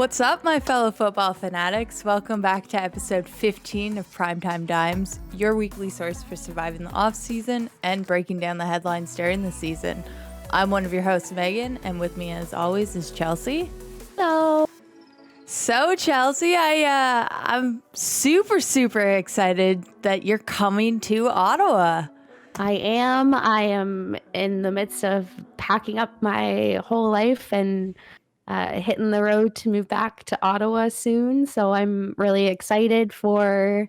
What's up, my fellow football fanatics? Welcome back to episode 15 of Primetime Dimes, your weekly source for surviving the offseason and breaking down the headlines during the season. I'm one of your hosts, Megan, and with me as always is Chelsea. Hello. So, Chelsea, I'm super excited that you're coming to Ottawa. I am in the midst of packing up my whole life and hitting the road to move back to Ottawa soon. So I'm really excited for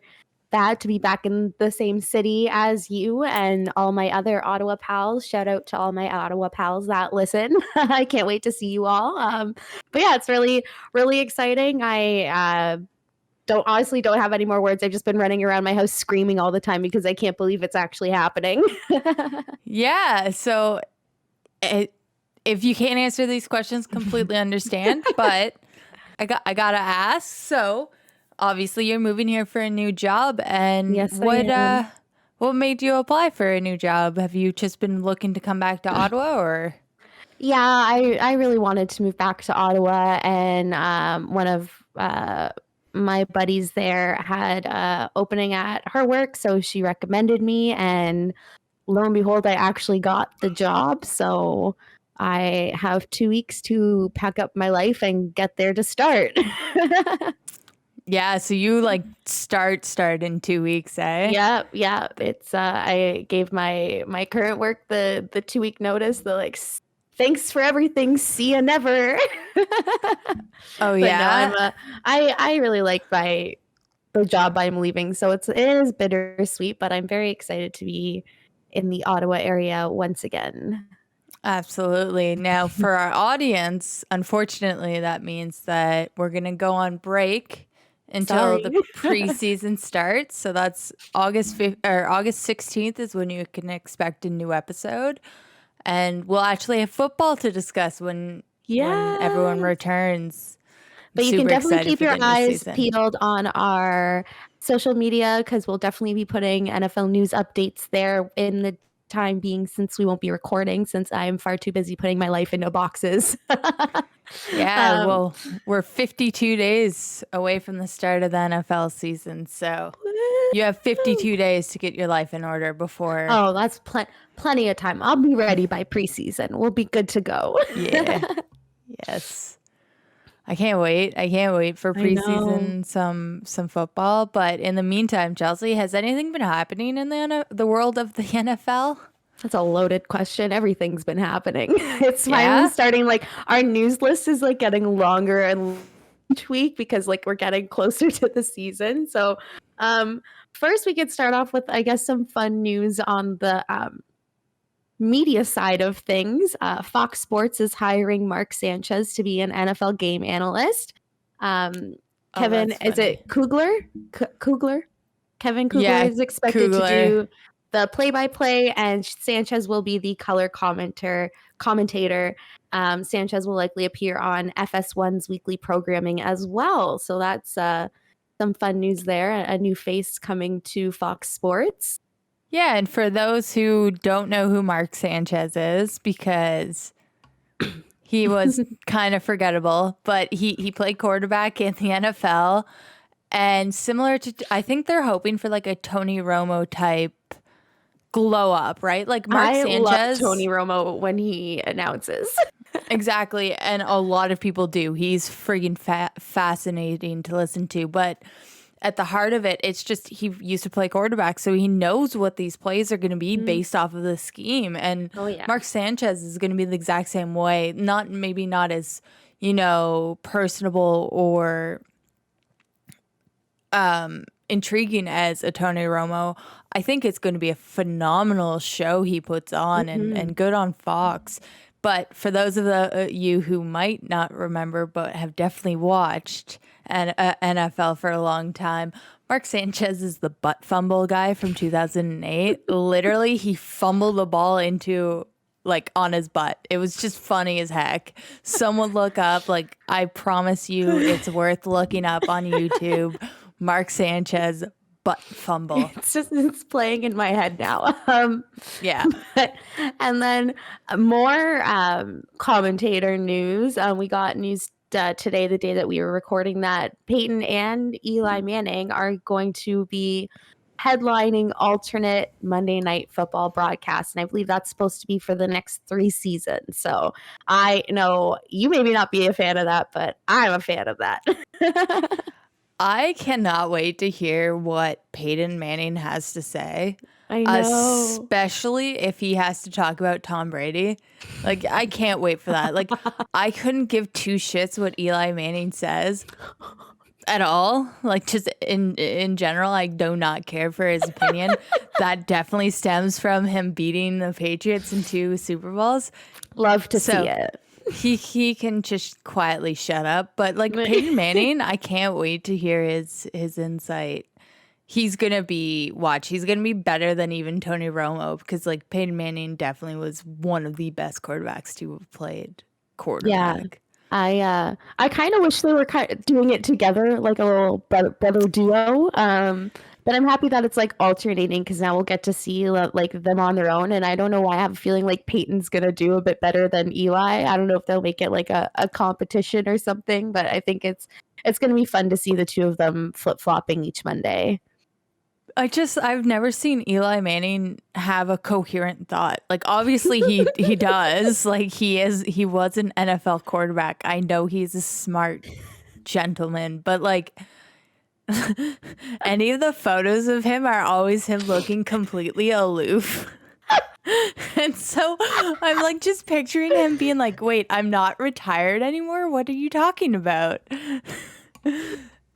that, to be back in the same city as you and all my other Ottawa pals. Shout out to all my Ottawa pals that listen. I can't wait to see you all. But yeah, it's really exciting. I don't have any more words. I've just been running around my house screaming all the time because I can't believe it's actually happening. Yeah, so if you can't answer these questions, completely understand, but I gotta ask. So obviously you're moving here for a new job, and Yes, I am. What made you apply for a new job? Have you just been looking to come back to Ottawa, or? Yeah, I really wanted to move back to Ottawa, and one of my buddies there had opening at her work, so she recommended me, and lo and behold, I actually got the job. So I have 2 weeks to pack up my life and get there to start. Yeah, so you start in 2 weeks, eh? Yeah. It's I gave my current work the 2 week notice. The thanks for everything. See ya never. Oh yeah. No, I really like the job I'm leaving, so it is bittersweet, but I'm very excited to be in the Ottawa area once again. Absolutely. Now, for our audience, unfortunately, that means that we're going to go on break until the preseason starts. So that's August 16th is when you can expect a new episode. And we'll actually have football to discuss when everyone returns. But you can definitely keep your eyes peeled on our social media, because we'll definitely be putting NFL news updates there in the time being, since we won't be recording, since I'm far too busy putting my life into boxes. Yeah, well, we're 52 days away from the start of the NFL season, so you have 52 days to get your life in order before. Oh, that's plenty of time. I'll be ready by preseason. We'll be good to go. Yeah. Yes. I can't wait for preseason, some football. But in the meantime, Chelsea, has anything been happening in the world of the NFL? That's a loaded question. Everything's been happening. It's finally starting, our news list is getting longer and each week, because we're getting closer to the season. So first we could start off with, I guess, some fun news on the media side of things. Fox Sports is hiring Mark Sanchez to be an NFL game analyst. Kevin, is it Kugler? Kevin Kugler is expected to do the play-by-play, and Sanchez will be the color commentator. Sanchez will likely appear on FS1's weekly programming as well. So that's some fun news there. A new face coming to Fox Sports. Yeah, and for those who don't know who Mark Sanchez is, because he was kind of forgettable, but he played quarterback in the NFL, and similar to, I think they're hoping for a Tony Romo type glow up, right? Mark Sanchez. I love Tony Romo when he announces. Exactly, and a lot of people do. He's friggin' fascinating to listen to, but at the heart of it, it's just he used to play quarterback, so he knows what these plays are going to be based off of the scheme. And Mark Sanchez is going to be the exact same way. Maybe not as, personable or intriguing as a Tony Romo. I think it's going to be a phenomenal show he puts on, and good on Fox. But for those of you who might not remember but have definitely watched NFL for a long time, Mark Sanchez is the butt fumble guy from 2008. Literally, he fumbled the ball into on his butt. It was just funny as heck. Someone look up, I promise you it's worth looking up on YouTube. Mark Sanchez butt fumble. It's playing in my head now. Yeah. And then more commentator news. We got news today, the day that we were recording, that Peyton and Eli Manning are going to be headlining alternate Monday Night Football broadcasts. And I believe that's supposed to be for the next 3 seasons. So I know you maybe not be a fan of that, but I'm a fan of that. I cannot wait to hear what Peyton Manning has to say. I know. Especially if he has to talk about Tom Brady. Like, I can't wait for that. Like, I couldn't give 2 shits what Eli Manning says at all. Like, just in general, I do not care for his opinion. That definitely stems from him beating the Patriots in 2 Super Bowls. Love to see it. He can just quietly shut up. But like Peyton Manning, I can't wait to hear his insight. He's gonna be better than even Tony Romo, because like Peyton Manning definitely was one of the best quarterbacks to have played quarterback. Yeah. I kind of wish they were doing it together, like a little brother duo. But I'm happy that it's like alternating, because now we'll get to see like them on their own. And I don't know why I have a feeling like Peyton's gonna do a bit better than Eli. I don't know if they'll make it like a competition or something, but I think it's gonna be fun to see the 2 of them flip-flopping each Monday. I've never seen Eli Manning have a coherent thought. Like, obviously he does. Like, he was an NFL quarterback. I know he's a smart gentleman, but like any of the photos of him are always him looking completely aloof. And so I'm like just picturing him being like, wait, I'm not retired anymore? What are you talking about?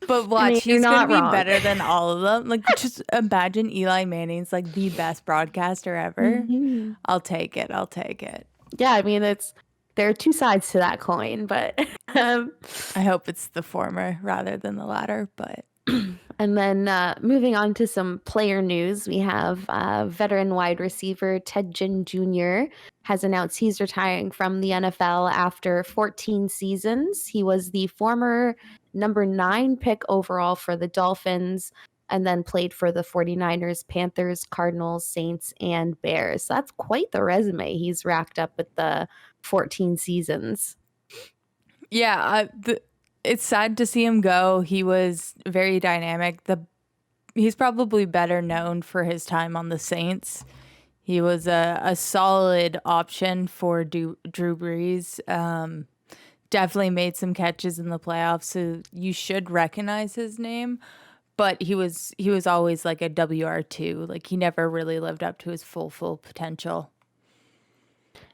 But watch, he's going to be better than all of them. Like, just imagine Eli Manning's like the best broadcaster ever. Mm-hmm. I'll take it. Yeah, I mean, there are 2 sides to that coin, but I hope it's the former rather than the latter. But and then moving on to some player news, we have veteran wide receiver Ted Ginn Jr. has announced he's retiring from the NFL after 14 seasons. He was the former number 9 pick overall for the Dolphins, and then played for the 49ers, Panthers, Cardinals, Saints, and Bears. So that's quite the resume he's racked up with the 14 seasons. Yeah, it's sad to see him go. He was very dynamic. He's probably better known for his time on the Saints. He was a solid option for Drew Brees. Definitely made some catches in the playoffs, so you should recognize his name. But he was always like a WR2. Like, he never really lived up to his full potential.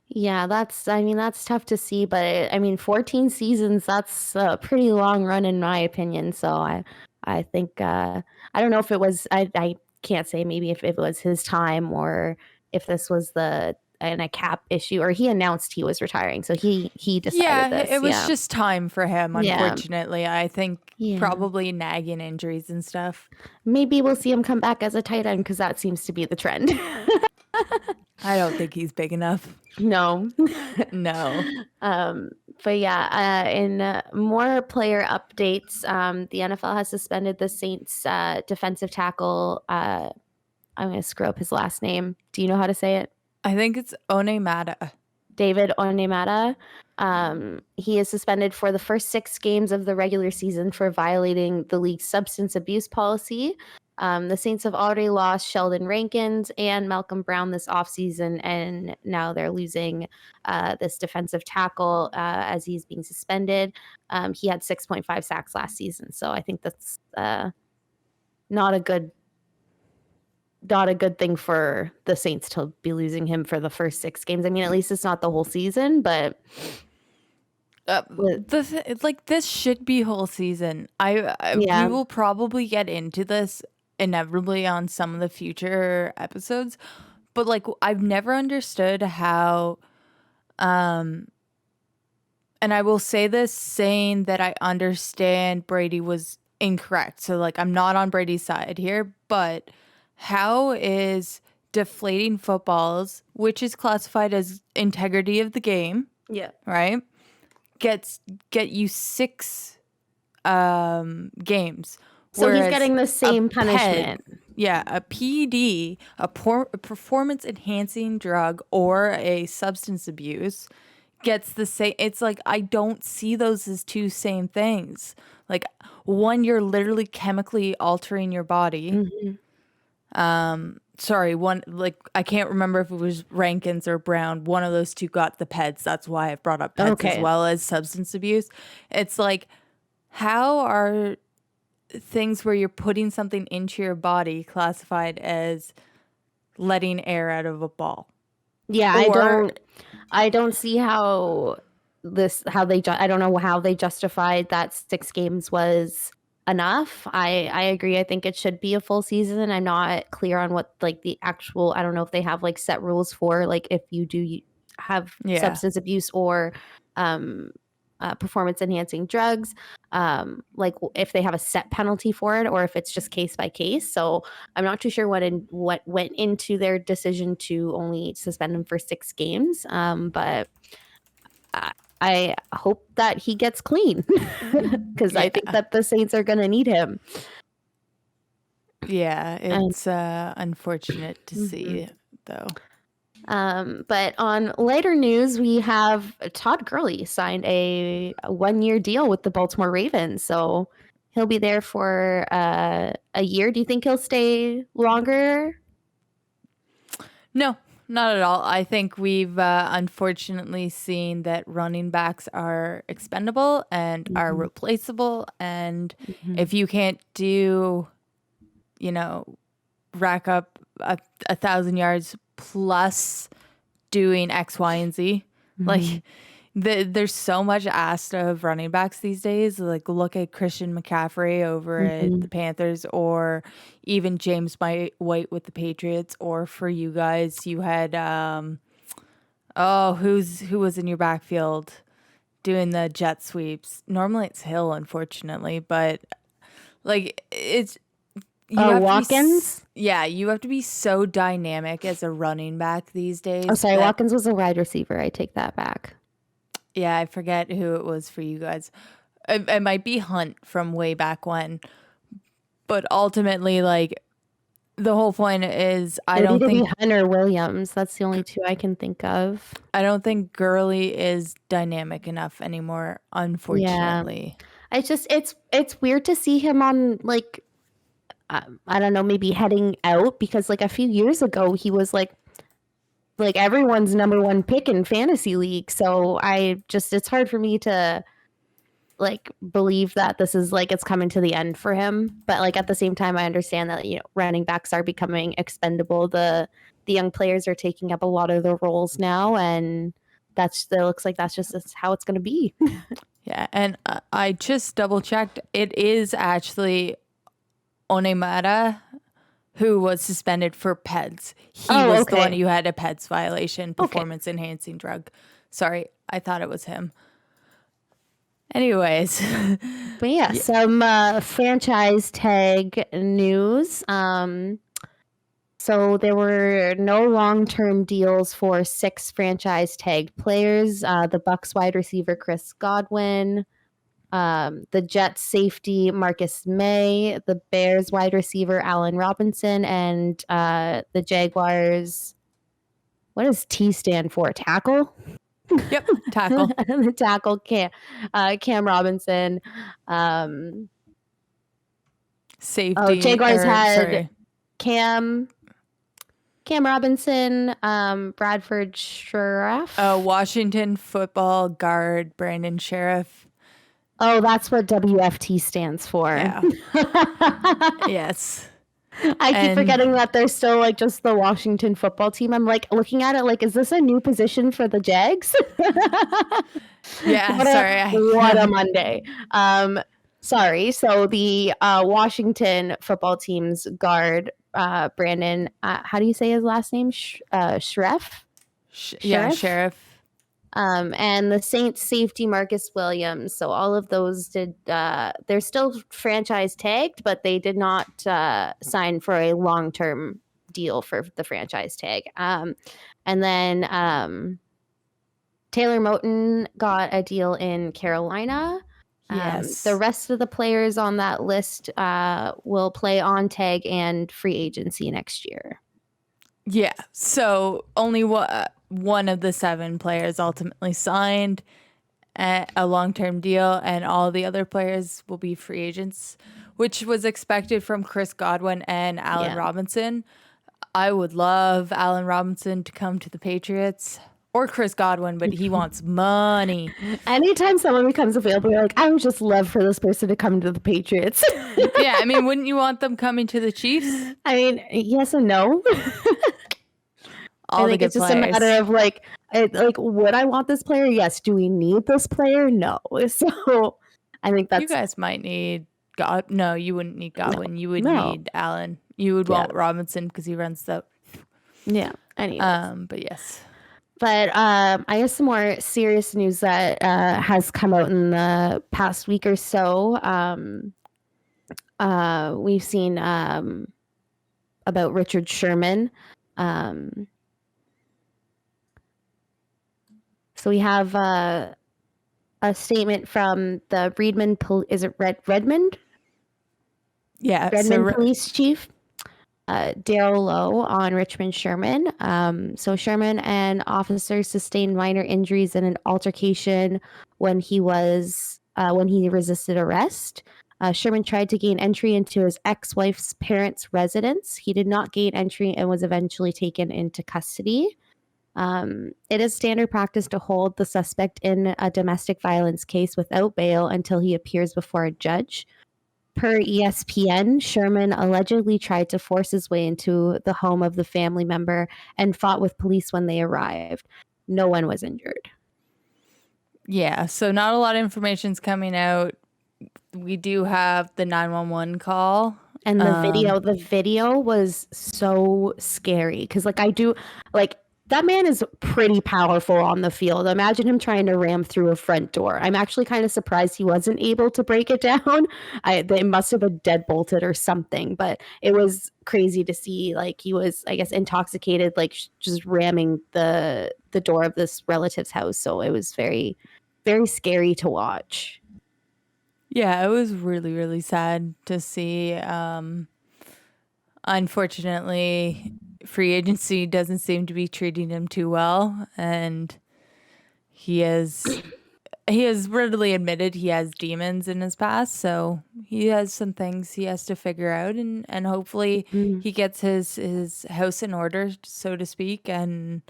Yeah, that's tough to see, but 14 seasons, that's a pretty long run in my opinion. So I think I don't know if it was, I can't say maybe if it was his time, or if this was a cap issue, or he announced he was retiring, so he decided this. It was just time for him, unfortunately. I think probably nagging injuries and stuff. Maybe we'll see him come back as a tight end, because that seems to be the trend. I don't think he's big enough. No. But yeah, in more player updates, the NFL has suspended the Saints defensive tackle. I'm going to screw up his last name. Do you know how to say it? I think it's Onyemata. David Onyemata. He is suspended for the first 6 games of the regular season for violating the league's substance abuse policy. The Saints have already lost Sheldon Rankins and Malcolm Brown this offseason, and now they're losing this defensive tackle as he's being suspended. He had 6.5 sacks last season, so I think that's not a good thing for the Saints to be losing him for the first 6 games. I mean, at least it's not the whole season, but this should be whole season. We will probably get into this inevitably on some of the future episodes, but like, I've never understood how and I will say this saying that I understand Brady was incorrect, so like, I'm not on Brady's side here, but how is deflating footballs, which is classified as integrity of the game, right, get you 6 games? So he's getting the same punishment. A PED, a performance-enhancing drug, or a substance abuse gets the same. It's like, I don't see those as two same things. Like, one, you're literally chemically altering your body. Sorry, one, like, I can't remember if it was Rankins or Brown. One of those two got the PEDs. That's why I brought up PEDs as well as substance abuse. It's like, how are things where you're putting something into your body classified as letting air out of a ball? Yeah, I don't see how I don't know how they justified that 6 games was enough. I agree. I think it should be a full season. I'm not clear on what like the actual, I don't know if they have like set rules for like if you do have substance abuse or performance enhancing drugs, like if they have a set penalty for it or if it's just case by case. So I'm not too sure what went into their decision to only suspend him for 6 games. But I hope that he gets clean because I think that the Saints are going to need him. Yeah, it's unfortunate to see, though. But on later news, we have Todd Gurley signed a 1-year deal with the Baltimore Ravens. So he'll be there for a year. Do you think he'll stay longer? No, not at all. I think we've unfortunately seen that running backs are expendable and are replaceable. And if you can't do, rack up 1,000 yards plus doing X, Y, and Z, like there's so much asked of running backs these days. Like, look at Christian McCaffrey over at the Panthers, or even James White with the Patriots, or for you guys, you had who was in your backfield doing the jet sweeps? Normally it's Hill, unfortunately, but like it's Watkins? You have to be so dynamic as a running back these days. Oh, sorry, Watkins was a wide receiver. I take that back. Yeah, I forget who it was for you guys. It might be Hunt from way back when. But ultimately, like, the whole point is I don't think Hunt or Williams. That's the only two I can think of. I don't think Gurley is dynamic enough anymore, unfortunately. Yeah. It's weird to see him on, like, I don't know, maybe heading out, because like a few years ago he was like everyone's number one pick in fantasy league. So it's hard for me to like believe that this is like it's coming to the end for him. But like at the same time, I understand that running backs are becoming expendable. The young players are taking up a lot of the roles now, and it looks like that's how it's going to be. Yeah, and I just double checked. It is actually Onyemata who was suspended for PEDs. He was the one who had a PEDs violation, performance enhancing drug. Sorry, I thought it was him. Anyways. But yeah, some franchise tag news. So there were no long-term deals for 6 franchise tagged players. The Bucs wide receiver Chris Godwin, the Jets safety Marcus May, the Bears wide receiver Allen Robinson, and the Jaguars, what does T stand for? Tackle? Yep, tackle. The tackle Cam Robinson. Safety. Jaguars had Cam Robinson, Bradford Sheriff. Washington football guard Brandon Sheriff. Oh, that's what WFT stands for. Yeah. Yes. I keep forgetting that they're still like just the Washington football team. I'm like looking at it like, is this a new position for the Jags? Yeah, what a Monday. Sorry. So the Washington football team's guard, Brandon, how do you say his last name? Sheriff? Yeah, Sheriff. And the Saints safety Marcus Williams. So all of those they're still franchise tagged, but they did not sign for a long-term deal for the franchise tag. And then Taylor Moton got a deal in Carolina. Yes. The rest of the players on that list will play on tag and free agency next year. Yeah. So only one of the 7 players ultimately signed a long-term deal, and all the other players will be free agents, which was expected from Chris Godwin and Allen Robinson. I would love Allen Robinson to come to the Patriots, or Chris Godwin, but he wants money. Anytime someone becomes available, you're like, I would just love for this person to come to the Patriots. Yeah, I mean, wouldn't you want them coming to the Chiefs? I mean, yes and no. I think it's just a matter of like, would I want this player? Yes. Do we need this player? No. So I think that's... You guys might need No, you wouldn't need Godwin. You would No. need Allen. You would want Robinson because he runs the... Yeah. Anyways. But yes. But I guess some more serious news that has come out in the past week or so. We've seen about Richard Sherman. So we have a statement from the Redmond. Is it Redmond? Yeah, Redmond Police Chief Daryl Lowe on Richmond Sherman. So Sherman and officers sustained minor injuries in an altercation when he resisted arrest. Sherman tried to gain entry into his ex-wife's parents' residence. He did not gain entry and was eventually taken into custody. It is standard practice to hold the suspect in a domestic violence case without bail until he appears before a judge. Per ESPN, Sherman allegedly tried to force his way into the home of the family member and fought with police when they arrived. No one was injured. Yeah, so not a lot of information's coming out. We do have the 911 call. And the video was so scary because that man is pretty powerful on the field. Imagine him trying to ram through a front door. I'm actually kind of surprised he wasn't able to break it down. They must have been deadbolted or something, but it was crazy to see. Like, he was, I guess, intoxicated, like just ramming the door of this relative's house. So it was very, very scary to watch. Yeah, it was really, really sad to see. Unfortunately, free agency doesn't seem to be treating him too well, and he has readily admitted he has demons in his past, so he has some things he has to figure out, and hopefully he gets his house in order, so to speak, and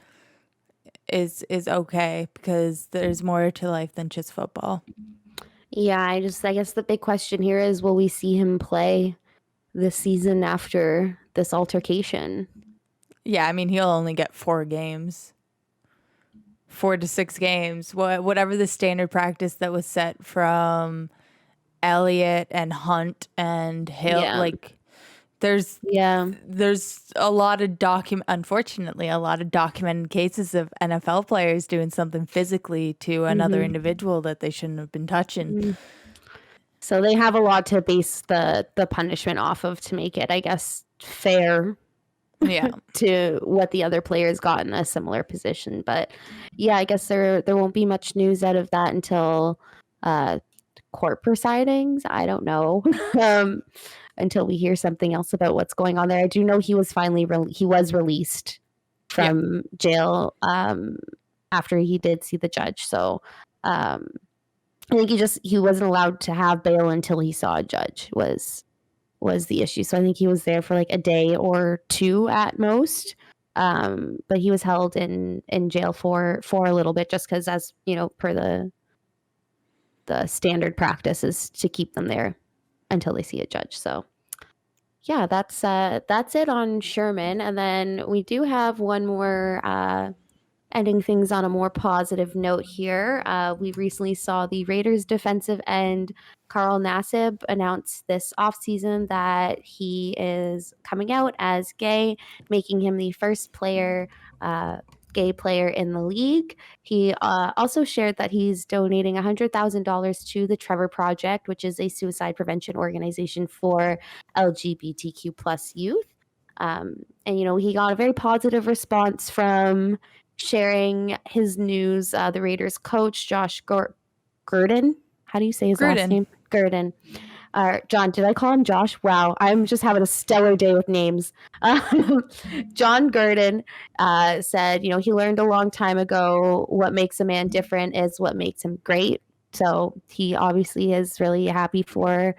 is okay, because there's more to life than just football. Yeah, I guess the big question here is, will we see him play this season after this altercation? Yeah, I mean, he'll only get 4 games. 4 to 6 games. Whatever the standard practice that was set from Elliott and Hunt and Hill. Yeah. Like, there's a lot of unfortunately, a lot of documented cases of NFL players doing something physically to another individual that they shouldn't have been touching. So they have a lot to base the punishment off of to make it, I guess, fair. Yeah. To what the other players got in a similar position. But yeah, I guess there won't be much news out of that until court proceedings. I don't know. Until we hear something else about what's going on there. I do know he was finally released from jail after he did see the judge. So I think he wasn't allowed to have bail until he saw a judge was the issue. So I think he was there for like a day or 2 at most. But he was held in jail for a little bit, just because, as you know, per the standard practice is to keep them there until they see a judge. So yeah, that's it on Sherman. And then we do have one more ending things on a more positive note here. We recently saw the Raiders defensive end Carl Nassib announce this offseason that he is coming out as gay, making him the first gay player in the league. He also shared that he's donating $100,000 to the Trevor Project, which is a suicide prevention organization for LGBTQ plus youth. And, you know, he got a very positive response from sharing his news. The Raiders coach, Josh Gurdon, how do you say his last name? Gurdon. John, did I call him Josh? Wow, I'm just having a stellar day with names. John Gurdon said, he learned a long time ago what makes a man different is what makes him great. So he obviously is really happy for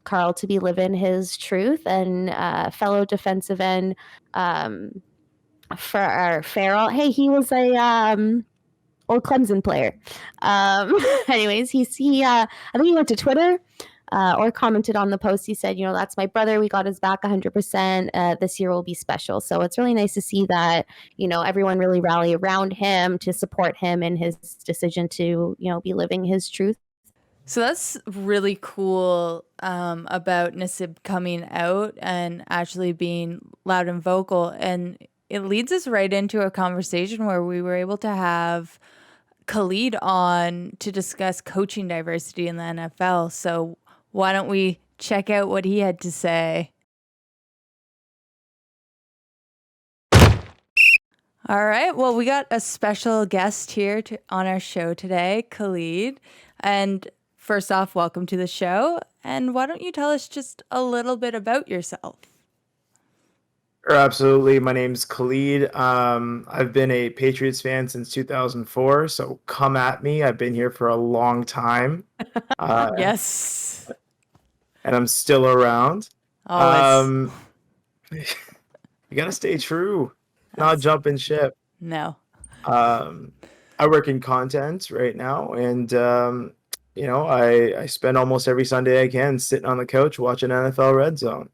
Carl to be living his truth, and fellow defensive end for our Farrell. Hey, he was a old Clemson player. Anyways, I think he went to Twitter or commented on the post. He said, that's my brother. We got his back 100%. This year will be special. So it's really nice to see that, everyone really rally around him to support him in his decision to, be living his truth. So that's really cool about Nassib coming out and actually being loud and vocal. And it leads us right into a conversation where we were able to have Khalid on to discuss coaching diversity in the NFL. So why don't we check out what he had to say? All right. Well, we got a special guest here on our show today, Khalid. And first off, welcome to the show. And why don't you tell us just a little bit about yourself? Absolutely. My name's Khalid. I've been a Patriots fan since 2004, so come at me. I've been here for a long time. Yes. And I'm still around. Always. You gotta stay true, not jumping ship. No. I work in content right now, and I spend almost every Sunday I can sitting on the couch watching NFL Red Zone.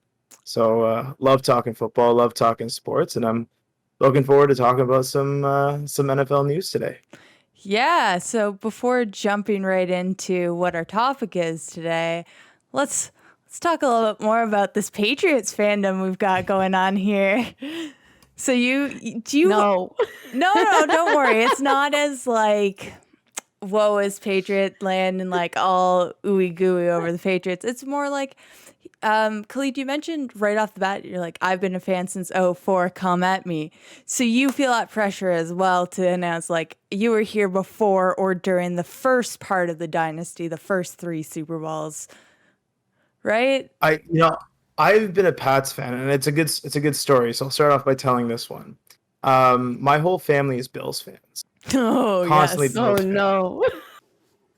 So love talking football, love talking sports, and I'm looking forward to talking about some NFL news today. Yeah, so before jumping right into what our topic is today, let's talk a little bit more about this Patriots fandom we've got going on here. So No, don't worry. It's not as like, woe is Patriot land and like all ooey gooey over the Patriots. It's more like, Khalid, you mentioned right off the bat, you're like, I've been a fan since 2004, come at me. So you feel that pressure as well to announce like you were here before or during the first part of the dynasty, the first 3 Super Bowls, right? I've been a Pats fan, and it's a good story. So I'll start off by telling this one. My whole family is Bills fans. Oh, Constantly yes. Bills oh fans. no.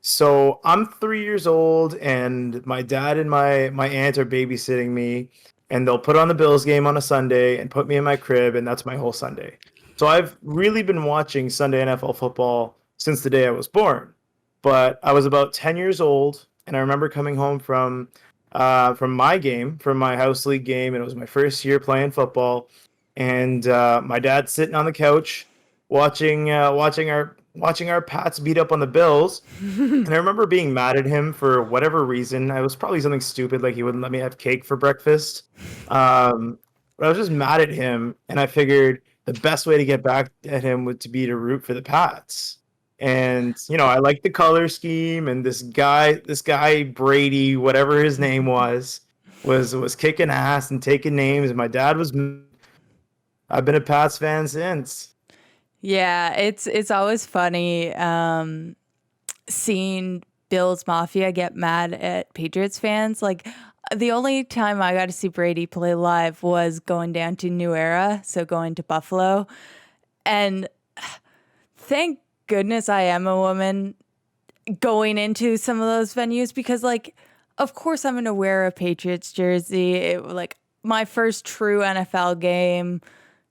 So I'm 3 years old, and my dad and my aunt are babysitting me, and they'll put on the Bills game on a Sunday and put me in my crib, and that's my whole Sunday. So I've really been watching Sunday NFL football since the day I was born. But I was about 10 years old, and I remember coming home from my house league game, and it was my first year playing football, and my dad sitting on the couch watching our Pats beat up on the Bills. And I remember being mad at him for whatever reason. It was probably something stupid, like he wouldn't let me have cake for breakfast. But I was just mad at him, and I figured the best way to get back at him would to be to root for the Pats. And I liked the color scheme, and this guy Brady, whatever his name was kicking ass and taking names. And my dad was. I've been a Pats fan since. Yeah, it's always funny seeing Bills Mafia get mad at Patriots fans. Like the only time I got to see Brady play live was going down to New Era, so going to Buffalo. And thank goodness I am a woman going into some of those venues because, like, of course I'm going to wear a Patriots jersey. Like my first true NFL game,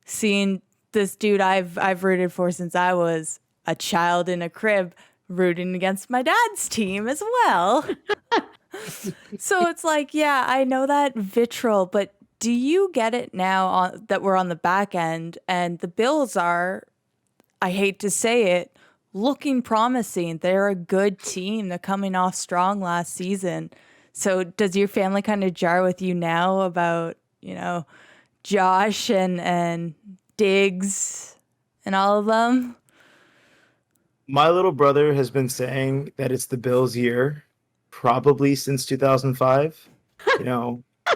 seeing this dude I've rooted for since I was a child in a crib, rooting against my dad's team as well. So it's like, yeah, I know that vitriol, but do you get it now that we're on the back end and the Bills are, I hate to say it, looking promising. They're a good team. They're coming off strong last season. So does your family kind of jar with you now about, Josh and Diggs and all of them? My little brother has been saying that it's the Bills' year, probably since 2005.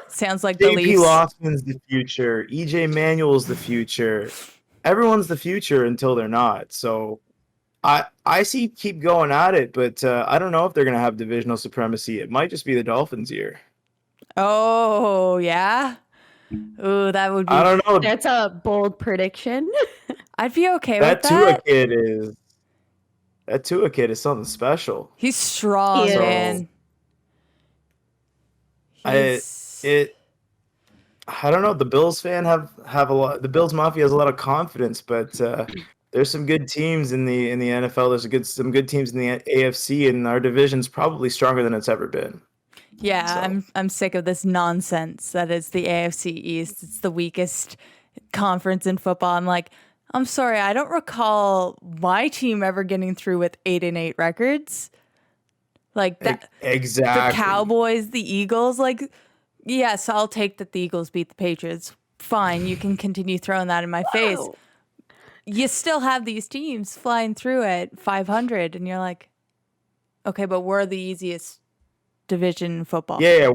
Sounds like the JP Leafs. Lofton's the future. EJ Manuel's the future. Everyone's the future until they're not. So I see keep going at it, but I don't know if they're going to have divisional supremacy. It might just be the Dolphins' year. Oh, yeah. Ooh, that would I be. don't know. That's a bold prediction. I'd be okay with That Tua that. kid is that Tua kid is something special. He's He strong, is. So man. I He's. it I don't know. The Bills fan have a lot. The Bills Mafia has a lot of confidence, but there's some good teams in the NFL. Some good teams in the AFC, and our division's probably stronger than it's ever been. Yeah, So I'm sick of this nonsense that is the AFC East. It's the weakest conference in football. I'm like, I'm sorry, I don't recall my team ever getting through with 8-8 records. Like that, the exactly. Cowboys, the Eagles, like, yes, I'll take that the Eagles beat the Patriots. Fine, you can continue throwing that in my face. Oh, You still have these teams flying through at 500, and you're like, okay, but we're the easiest division in football. Yeah,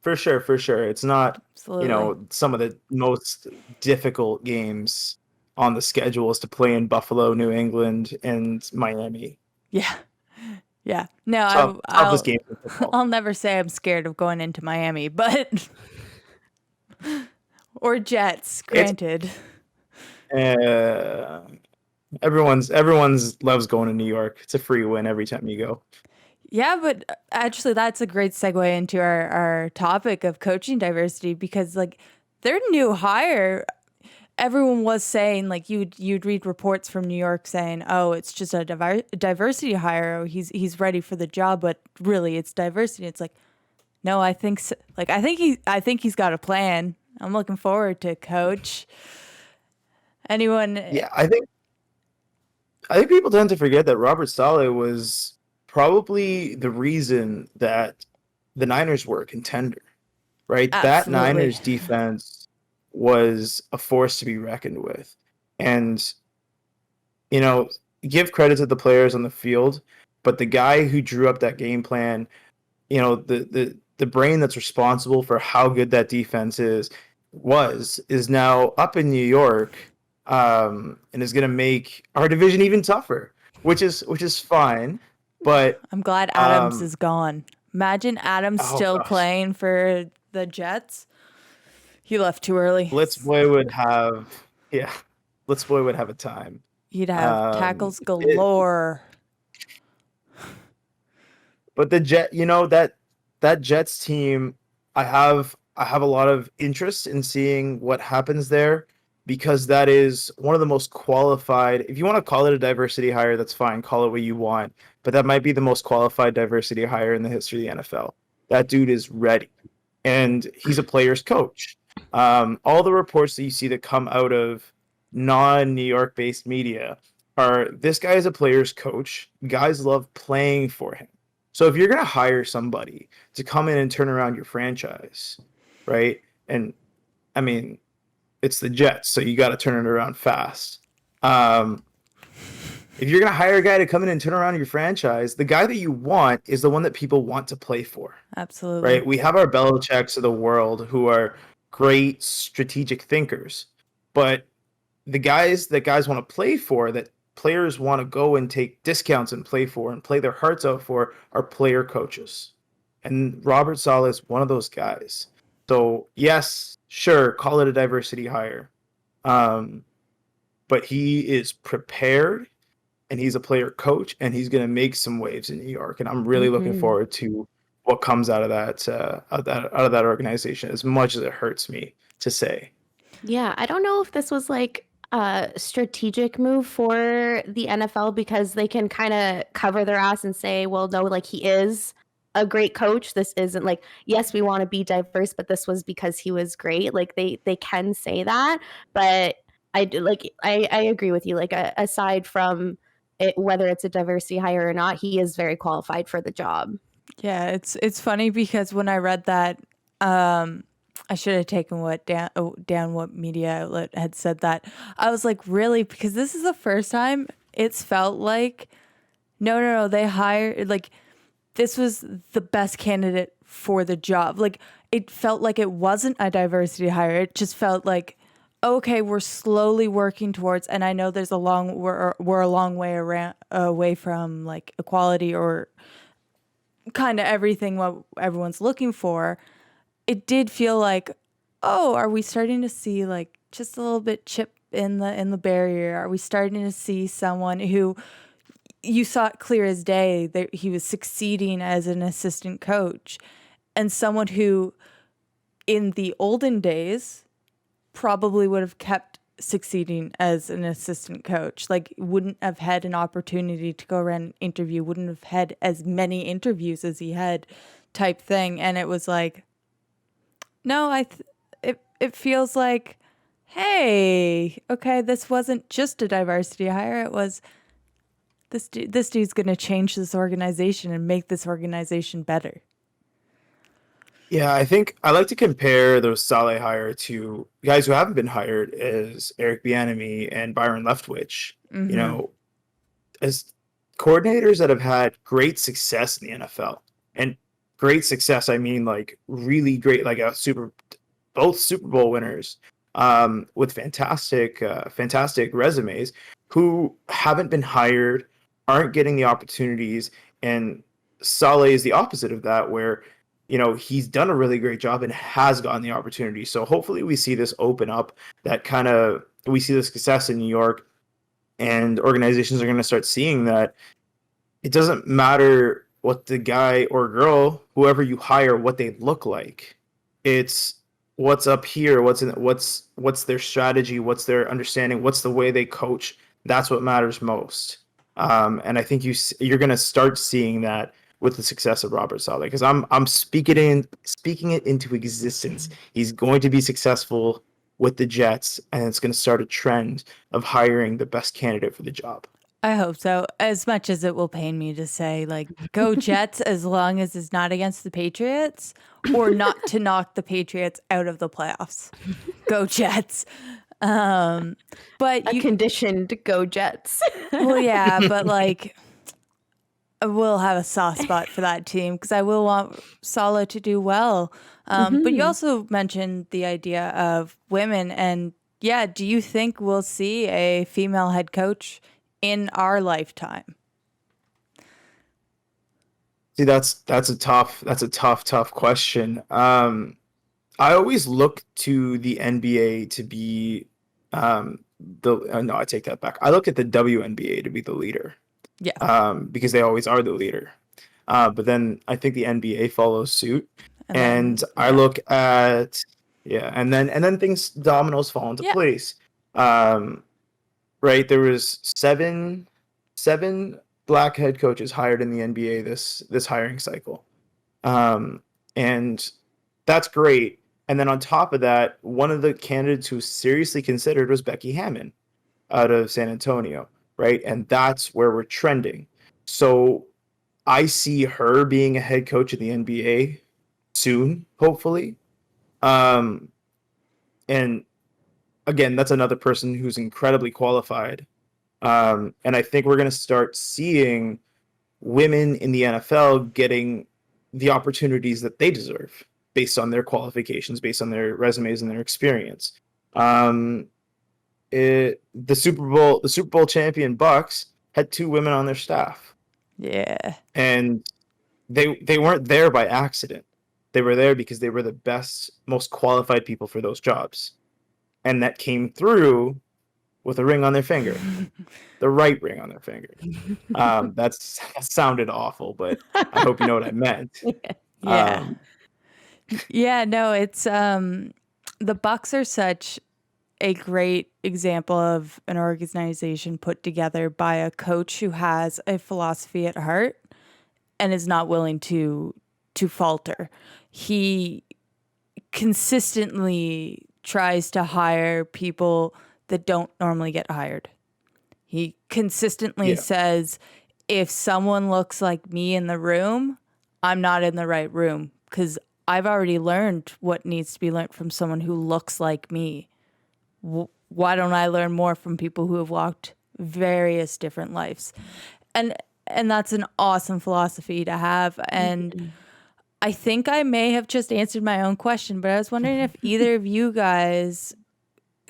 for sure, for sure. It's not, Absolutely. some of the most difficult games on the schedule is to play in Buffalo, New England, and Miami. Yeah. Yeah. No, Toughest games in football. I'll never say I'm scared of going into Miami, but or Jets, It's granted. uh, everyone's loves going to New York. It's a free win every time you go. Yeah, but actually that's a great segue into our topic of coaching diversity because like their new hire, everyone was saying like you'd read reports from New York saying, "Oh, it's just a diversity hire. Oh, he's ready for the job," but really it's diversity. It's like, no, I think so. Like I think he's got a plan. I'm looking forward to coach. Anyone Yeah, I think people tend to forget that Robert Saleh was probably the reason that the Niners were a contender, right? That absolutely. Niners defense was a force to be reckoned with. And, you know, give credit to the players on the field, but the guy who drew up that game plan, the brain that's responsible for how good that defense is now up in New York, and is going to make our division even tougher, which is fine. But I'm glad Adams um, is gone. Imagine Adams oh still gosh, playing for the Jets. He left too early. Blitzboy would have yeah, Blitzboy would have a time. He'd have Um, tackles it, galore. but the Jet, that Jets team, I have a lot of interest in seeing what happens there because that is one of the most qualified. If you want to call it a diversity hire, that's fine. Call it what you want, but that might be the most qualified diversity hire in the history of the NFL. That dude is ready, and he's a player's coach. All the reports that you see that come out of non-New York-based media are this guy is a player's coach. Guys love playing for him. So if you're going to hire somebody to come in and turn around your franchise, right? And I mean, it's the Jets, so you got to turn it around fast. Um, if you're going to hire a guy to come in and turn around your franchise, the guy that you want is the one that people want to play for, Absolutely. right? We have our Belichicks of the world who are great strategic thinkers, but the guys that guys want to play for, that players want to go and take discounts and play for and play their hearts out for, are player coaches. And Robert Saleh is one of those guys. So yes, sure, call it a diversity hire. Um, but he is prepared and he's a player coach and he's going to make some waves in New York. And I'm really looking hmm forward to what comes out of that organization, as much as it hurts me to say. Yeah, I don't know if this was like a strategic move for the NFL because they can kind of cover their ass and say, well, no, like he is a great coach. This isn't like, yes, we want to be diverse, but this was because he was great. Like they can say that, but I do like I agree with you. Like aside from it, whether it's a diversity hire or not, he is very qualified for the job. Yeah, it's funny because when I read that, I should have taken what down what media outlet had said that. I was like, really? Because this is the first time it's felt like no, they hired like this was the best candidate for the job. Like it felt like it wasn't a diversity hire. It just felt like, okay, we're slowly working towards, and I know there's we're a long way away from like equality or kind of everything what everyone's looking for. It did feel like, oh, are we starting to see like just a little bit chip in the barrier? Are we starting to see someone who you saw it clear as day that he was succeeding as an assistant coach, and someone who in the olden days probably would have kept succeeding as an assistant coach, like wouldn't have had an opportunity to go around and interview, wouldn't have had as many interviews as he had, type thing. And it was like, no, it feels like, hey, okay, this wasn't just a diversity hire. It was this dude's going to change this organization and make this organization better. Yeah, I think I like to compare those Saleh hire to guys who haven't been hired as Eric Bieniemy and Byron Leftwich. Mm-hmm. You know, as coordinators that have had great success in the NFL, and great success, I mean like really great, like both Super Bowl winners, with fantastic resumes, who haven't been hired, aren't getting the opportunities, and Saleh is the opposite of that, where he's done a really great job and has gotten the opportunity. So hopefully we see this open up, we see the success in New York, and organizations are going to start seeing that it doesn't matter what the guy or girl, whoever you hire, what they look like. It's what's up here, what's their strategy, what's their understanding, what's the way they coach. That's what matters most. And I think you're going to start seeing that with the success of Robert Saleh, because I'm speaking it into existence. He's going to be successful with the Jets, and it's going to start a trend of hiring the best candidate for the job. I hope so. As much as it will pain me to say, like, go Jets, as long as it's not against the Patriots, or not to knock the Patriots out of the playoffs. Go Jets. But a condition to go Jets. Well, yeah, but like, I will have a soft spot for that team because I will want Saleh to do well. But you also mentioned the idea of women, and yeah, do you think we'll see a female head coach in our lifetime? See, that's a tough question. I always look to the NBA to be no, I take that back. I look at the WNBA to be the leader. Yeah. Because they always are the leader. But then I think the NBA follows suit. And I look at and then things, dominoes fall into place. Right, there was seven black head coaches hired in the NBA this hiring cycle. And that's great. And then on top of that, one of the candidates who was seriously considered was Becky Hammon out of San Antonio, right? And that's where we're trending. So I see her being a head coach in the NBA soon, hopefully. And again, that's another person who's incredibly qualified. And I think we're going to start seeing women in the NFL getting the opportunities that they deserve based on their qualifications, based on their resumes and their experience. The Super Bowl champion Bucks had 2 women on their staff. Yeah. And they weren't there by accident. They were there because they were the best, most qualified people for those jobs. And that came through with a ring on their finger. The right ring on their finger. That sounded awful, but I hope you know what I meant. Yeah. Yeah, no, it's the Bucks are such a great example of an organization put together by a coach who has a philosophy at heart and is not willing to falter. He consistently tries to hire people that don't normally get hired. He consistently says, if someone looks like me in the room, I'm not in the right room because I've already learned what needs to be learned from someone who looks like me. Why don't I learn more from people who have walked various different lives? And that's an awesome philosophy to have. And I think I may have just answered my own question, but I was wondering if either of you guys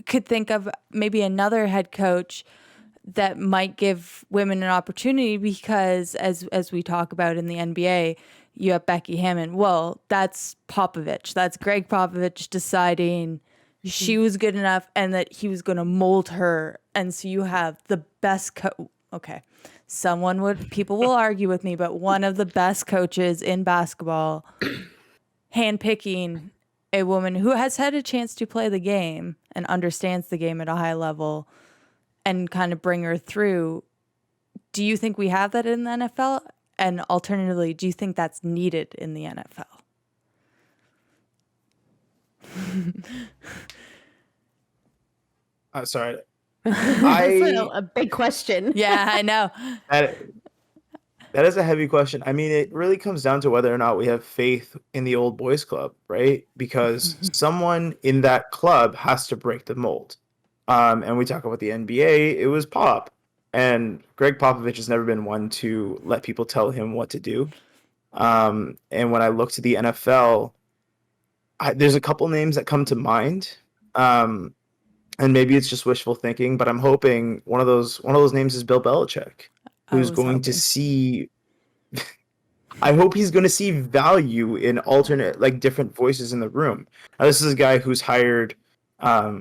could think of maybe another head coach that might give women an opportunity, because as we talk about in the NBA, you have Becky Hammon. Well, that's Popovich. That's Greg Popovich deciding she was good enough and that he was going to mold her. And so you have the best okay. People will argue with me, but one of the best coaches in basketball handpicking a woman who has had a chance to play the game and understands the game at a high level and kind of bring her through. Do you think we have that in the NFL? And alternatively, do you think that's needed in the NFL? Sorry. That's a big question. Yeah, I know. That is a heavy question. I mean, it really comes down to whether or not we have faith in the old boys club, right? Because someone in that club has to break the mold. And we talk about the NBA, it was Pop. And Greg Popovich has never been one to let people tell him what to do. And when I look to the NFL, there's a couple names that come to mind. And maybe it's just wishful thinking, but I'm hoping one of those names is Bill Belichick, who's going to see. I hope he's going to see value in alternate, like different voices in the room. Now, this is a guy who's hired a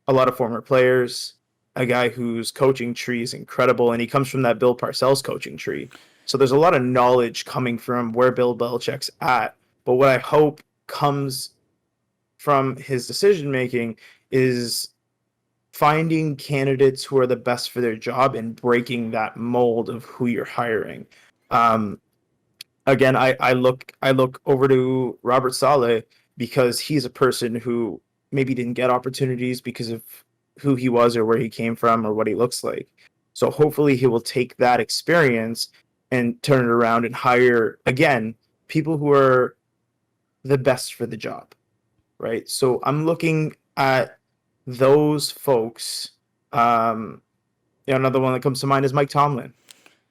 lot of former players, a guy whose coaching tree is incredible, and he comes from that Bill Parcells coaching tree. So there's a lot of knowledge coming from where Bill Belichick's at. But what I hope comes from his decision making is finding candidates who are the best for their job and breaking that mold of who you're hiring. Again, I look over to Robert Saleh because he's a person who maybe didn't get opportunities because of who he was or where he came from or what he looks like. So hopefully he will take that experience and turn it around and hire, again, people who are the best for the job, right? So I'm looking at those folks. Another one that comes to mind is Mike Tomlin,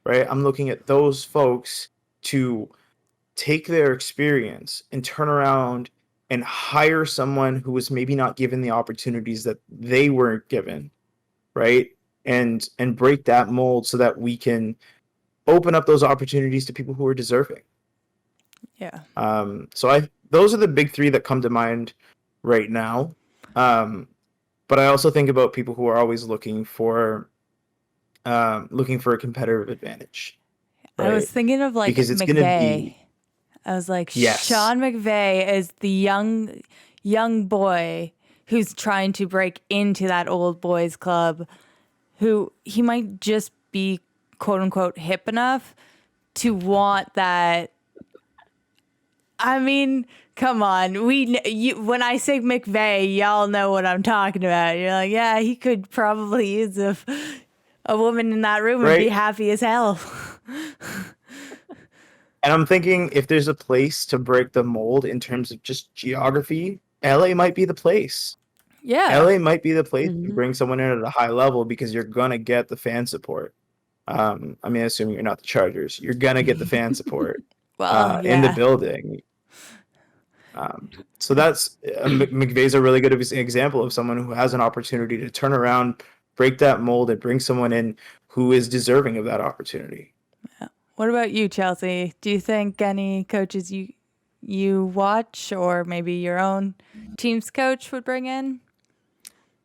right? I'm looking at those folks to take their experience and turn around and hire someone who was maybe not given the opportunities that they weren't given, right? And break that mold so that we can open up those opportunities to people who are deserving. Yeah. So those are the big three that come to mind right now. But I also think about people who are always looking for a competitive advantage. Right? I was thinking of like because it's McVay. I was like, yes. Sean McVay is the young boy who's trying to break into that old boys club, who he might just be quote unquote hip enough to want that. I mean, come on. When I say McVay, y'all know what I'm talking about. You're like, yeah, he could probably use a woman in that room and be happy as hell. And I'm thinking if there's a place to break the mold in terms of just geography, LA might be the place. Yeah. LA might be the place to bring someone in at a high level because you're going to get the fan support. I mean, assuming you're not the Chargers, you're going to get the fan support in the building. So that's McVay's a really good example of someone who has an opportunity to turn around, break that mold, and bring someone in who is deserving of that opportunity. Yeah. What about you, Chelsea? Do you think any coaches you watch or maybe your own team's coach would bring in?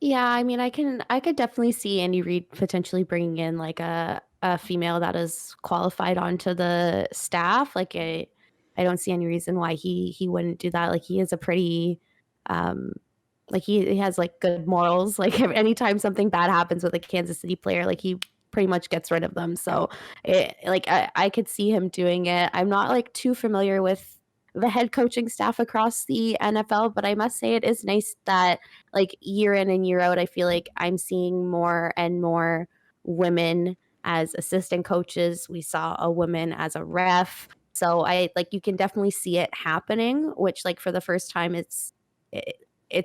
Yeah, I mean, I could definitely see Andy Reid potentially bringing in like a female that is qualified onto the staff. Like I don't see any reason why he wouldn't do that. Like he is a pretty like he has like good morals. Like anytime something bad happens with a Kansas City player, like he pretty much gets rid of them. So I could see him doing it. I'm not like too familiar with the head coaching staff across the NFL, but I must say it is nice that like year in and year out, I feel like I'm seeing more and more women as assistant coaches. We saw a woman as a ref. So you can definitely see it happening, which like for the first time it's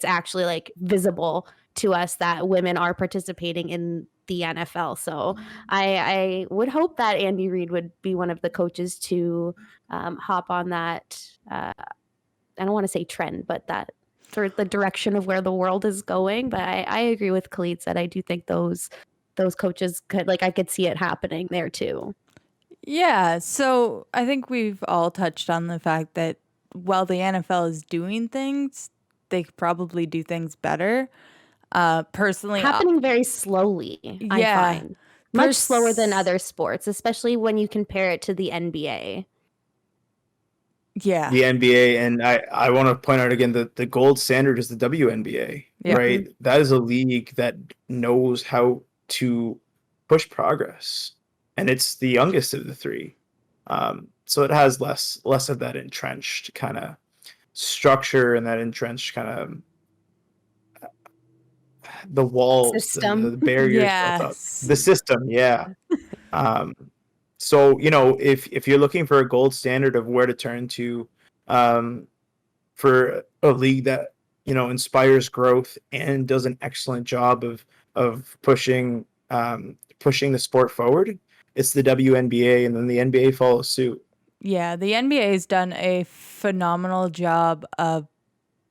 actually like visible to us that women are participating in the NFL. So I would hope that Andy Reid would be one of the coaches to hop on that. I don't want to say trend, but that for the direction of where the world is going. But I agree with Khalid said. I do think those coaches could, like, I could see it happening there too. Yeah, so I think we've all touched on the fact that while the NFL is doing things, they could probably do things better. Personally, Happening very slowly, I yeah, find. Much slower than other sports, especially when you compare it to the NBA. Yeah. The NBA, and I want to point out again that the gold standard is the WNBA, Yeah. right? That is a league that knows how to push progress, and it's the youngest of the three. So it has less of that entrenched kind of structure and that entrenched kind of the walls, System. the barriers built up, Yes. the system, yeah. Um, so if you're looking for a gold standard of where to turn to, for a league that inspires growth and does an excellent job of pushing the sport forward, it's the WNBA, and then the NBA follows suit. Yeah, the NBA has done a phenomenal job of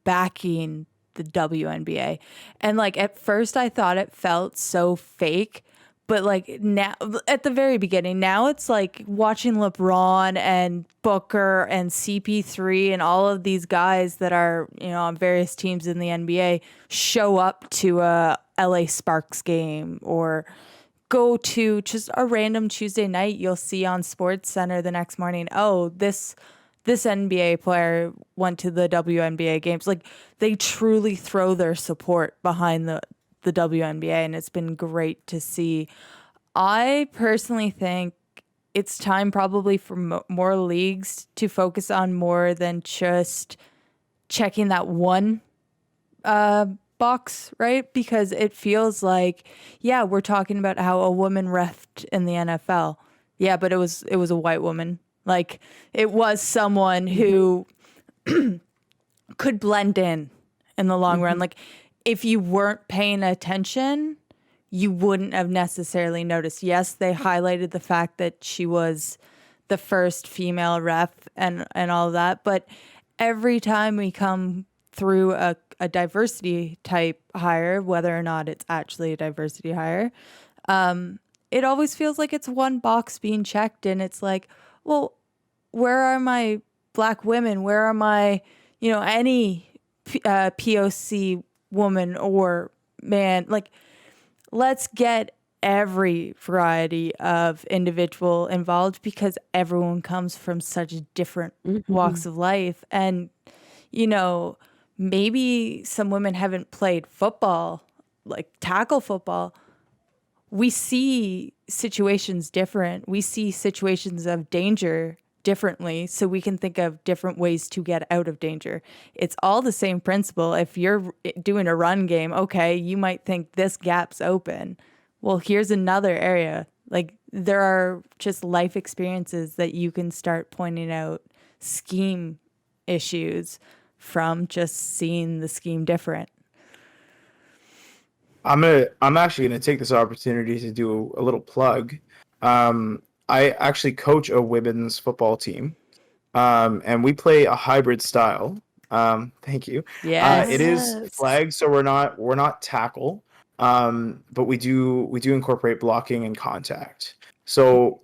backing the WNBA. And like at first I thought it felt so fake, but like now at the very beginning, now it's like watching LeBron and Booker and CP3 and all of these guys that are, on various teams in the NBA show up to a LA Sparks game or go to just a random Tuesday night. You'll see on Sports Center the next morning, oh, this NBA player went to the WNBA games. Like they truly throw their support behind the WNBA, and it's been great to see. I personally think it's time probably for more leagues to focus on more than just checking that one box, right? Because it feels like, yeah, we're talking about how a woman refed in the NFL. Yeah, but it was a white woman. Like it was someone who could blend in the long run. Like if you weren't paying attention, you wouldn't have necessarily noticed. Yes, they highlighted the fact that she was the first female ref and all that, but every time we come through a diversity type hire, whether or not it's actually a diversity hire, it always feels like it's one box being checked, and it's like, well, where are my Black women? Where are my, any POC woman or man? Like, let's get every variety of individual involved because everyone comes from such different walks of life. And, maybe some women haven't played football, like tackle football. We see situations different. We see situations of danger differently, so we can think of different ways to get out of danger. It's all the same principle. If you're doing a run game, okay, you might think this gap's open. Well, here's another area. Like there are just life experiences that you can start pointing out scheme issues from just seeing the scheme different. I'm actually gonna take this opportunity to do a little plug. I actually coach a women's football team, and we play a hybrid style. Thank you. Yes. It is flag, so we're not tackle, but we do incorporate blocking and contact. So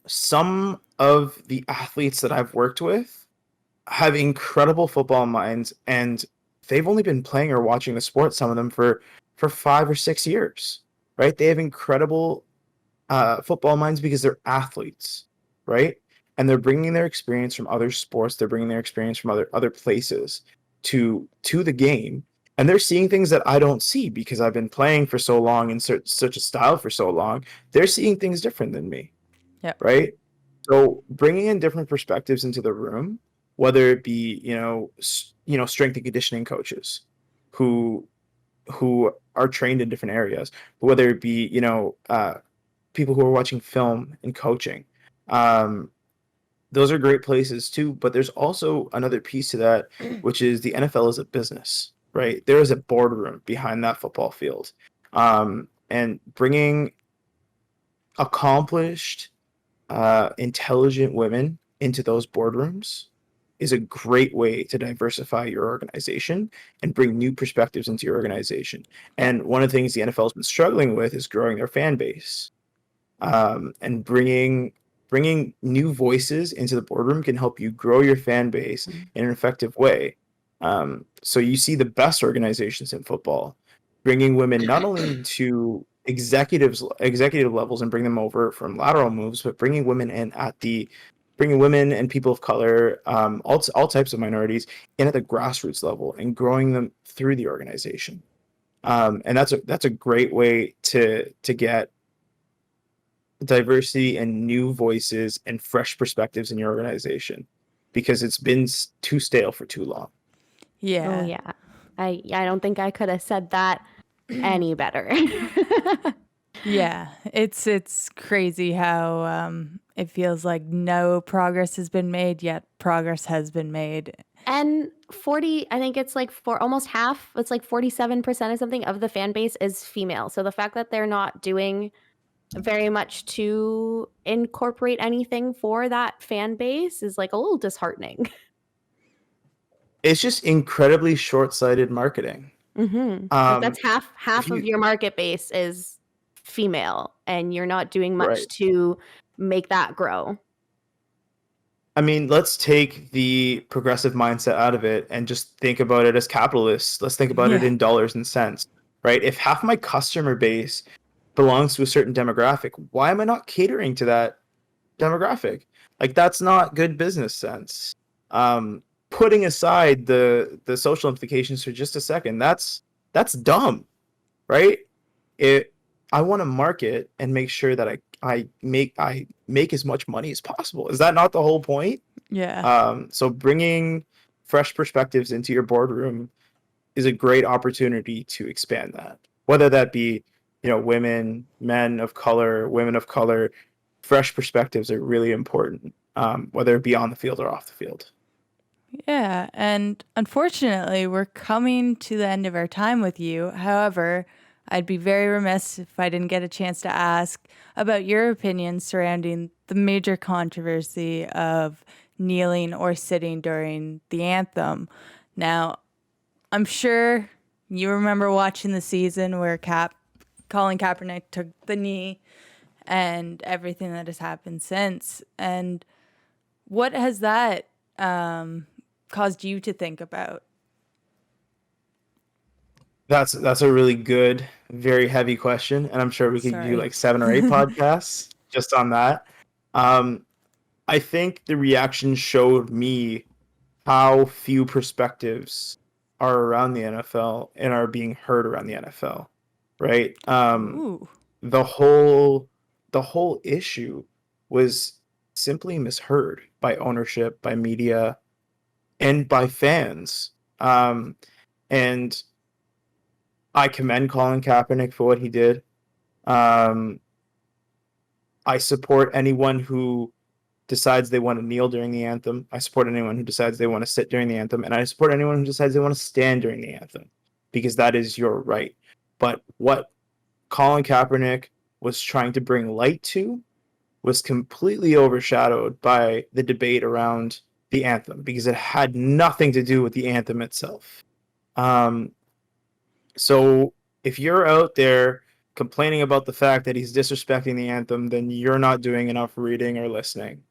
some of the athletes that I've worked with have incredible football minds, and they've only been playing or watching the sport, some of them for 5 or 6 years, right? They have incredible football minds because they're athletes, right? And they're bringing their experience from other sports. They're bringing their experience from other places to the game, and they're seeing things that I don't see because I've been playing for so long in such a style for so long. They're seeing things different than me, right? So bringing in different perspectives into the room, whether it be strength and conditioning coaches who are trained in different areas, but whether it be people who are watching film and coaching, those are great places too. But there's also another piece to that, which is the NFL is a business, right? There is a boardroom behind that football field, and bringing accomplished, intelligent women into those boardrooms is a great way to diversify your organization and bring new perspectives into your organization. And one of the things the NFL has been struggling with is growing their fan base. And bringing new voices into the boardroom can help you grow your fan base in an effective way. So you see the best organizations in football bringing women not only to executive levels and bring them over from lateral moves, but bringing women and people of color, all types of minorities in at the grassroots level and growing them through the organization. And that's a great way to get diversity and new voices and fresh perspectives in your organization, because it's been too stale for too long. Oh yeah. I don't think I could have said that any better. Yeah, it's crazy how it feels like no progress has been made, yet progress has been made. And I think it's like for almost half, it's like 47% or something of the fan base is female. So the fact that they're not doing very much to incorporate anything for that fan base is like a little disheartening. It's just incredibly short-sighted marketing. Like that's half of your market base is female, and you're not doing much to make that grow. I mean, let's take the progressive mindset out of it and just think about it as capitalists. Let's think about it in dollars and cents, right? If half my customer base belongs to a certain demographic, why am I not catering to that demographic? Like, that's not good business sense. Putting aside the social implications for just a second, that's dumb, right? I want to market and make sure that I make as much money as possible. Is that not the whole point? Yeah. So bringing fresh perspectives into your boardroom is a great opportunity to expand that, whether that be, women, men of color, women of color. Fresh perspectives are really important, whether it be on the field or off the field. Yeah, and unfortunately, we're coming to the end of our time with you. However, I'd be very remiss if I didn't get a chance to ask about your opinions surrounding the major controversy of kneeling or sitting during the anthem. Now, I'm sure you remember watching the season where Colin Kaepernick took the knee and everything that has happened since. And what has that caused you to think about? That's a really good, very heavy question, and I'm sure we could do like 7 or 8 podcasts just on that. I think the reaction showed me how few perspectives are around the NFL and are being heard around the NFL, right? The whole issue was simply misheard by ownership, by media, and by fans. And I commend Colin Kaepernick for what he did. I support anyone who decides they want to kneel during the anthem. I support anyone who decides they want to sit during the anthem. And I support anyone who decides they want to stand during the anthem, because that is your right. But what Colin Kaepernick was trying to bring light to was completely overshadowed by the debate around the anthem, because it had nothing to do with the anthem itself. So if you're out there complaining about the fact that he's disrespecting the anthem, then you're not doing enough reading or listening.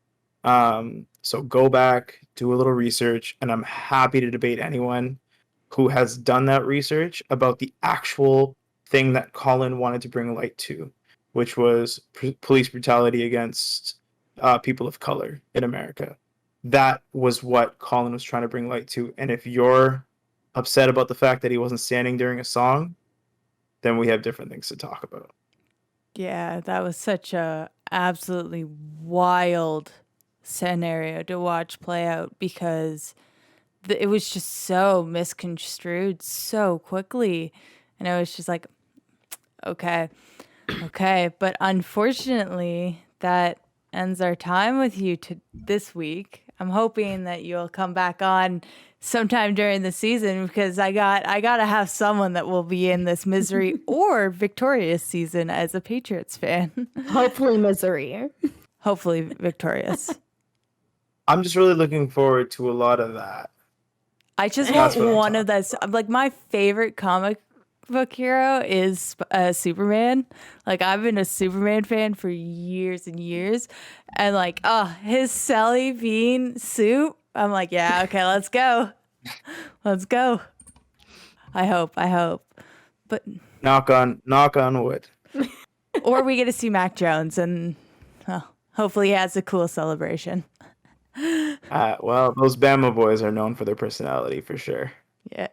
So go back, do a little research, and I'm happy to debate anyone who has done that research about the actual thing that Colin wanted to bring light to, which was police brutality against people of color in America. That was what Colin was trying to bring light to. And if you're upset about the fact that he wasn't standing during a song, then we have different things to talk about. Yeah, that was such a absolutely wild scenario to watch play out, because it was just so misconstrued so quickly. And I was just like, okay. But unfortunately, that ends our time with you this week. I'm hoping that you'll come back on sometime during the season, because I gotta have someone that will be in this misery or victorious season as a Patriots fan. Hopefully misery. Hopefully victorious. I'm just really looking forward to a lot of that. I just That's want what I'm one of talking those. Like, my favorite comic book hero is Superman. Like, I've been a Superman fan for years and years, and like, his Sally Bean suit. I'm like, yeah, okay, let's go, let's go. I hope, but Knock on wood. or we get to see Mac Jones, and hopefully he has a cool celebration. Well, those Bama boys are known for their personality for sure.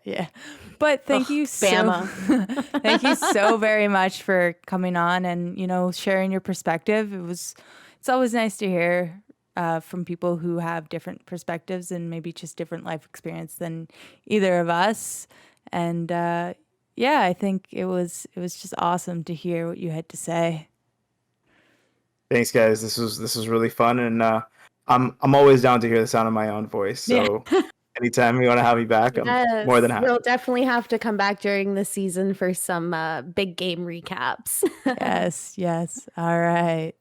Yeah. But thank you Bama. thank you so very much for coming on and, sharing your perspective. It's always nice to hear from people who have different perspectives and maybe just different life experience than either of us. And I think it was just awesome to hear what you had to say. Thanks, guys. This was really fun, and I'm always down to hear the sound of my own voice. So anytime you want to have me back, I'm more than happy. You'll definitely have to come back during the season for some big game recaps. Yes. All right.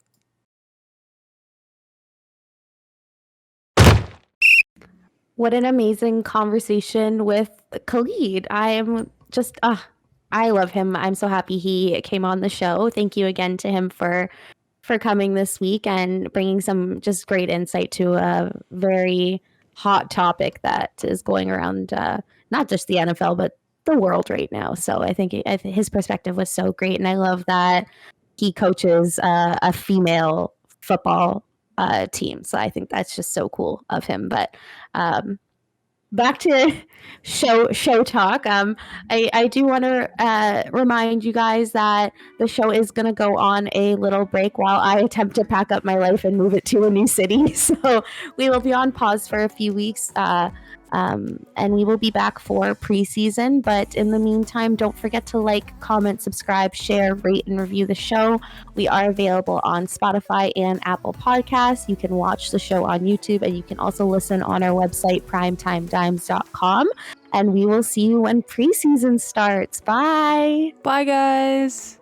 What an amazing conversation with Khalid. I am just, I love him. I'm so happy he came on the show. Thank you again to him for coming this week and bringing some just great insight to a very hot topic that is going around not just the NFL, but the world right now. So I think his perspective was so great. And I love that he coaches a female football team. So I think that's just so cool of him. But back to show talk. I do want to remind you guys that the show is going to go on a little break while I attempt to pack up my life and move it to a new city. So we will be on pause for a few weeks, and we will be back for preseason. But in the meantime, don't forget to like, comment, subscribe, share, rate, and review the show. We are available on Spotify and Apple Podcasts. You can watch the show on YouTube, and you can also listen on our website, primetimedimes.com. And we will see you when preseason starts. Bye. Bye, guys.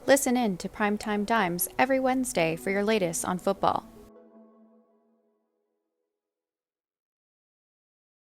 Listen in to Primetime Dimes every Wednesday for your latest on football.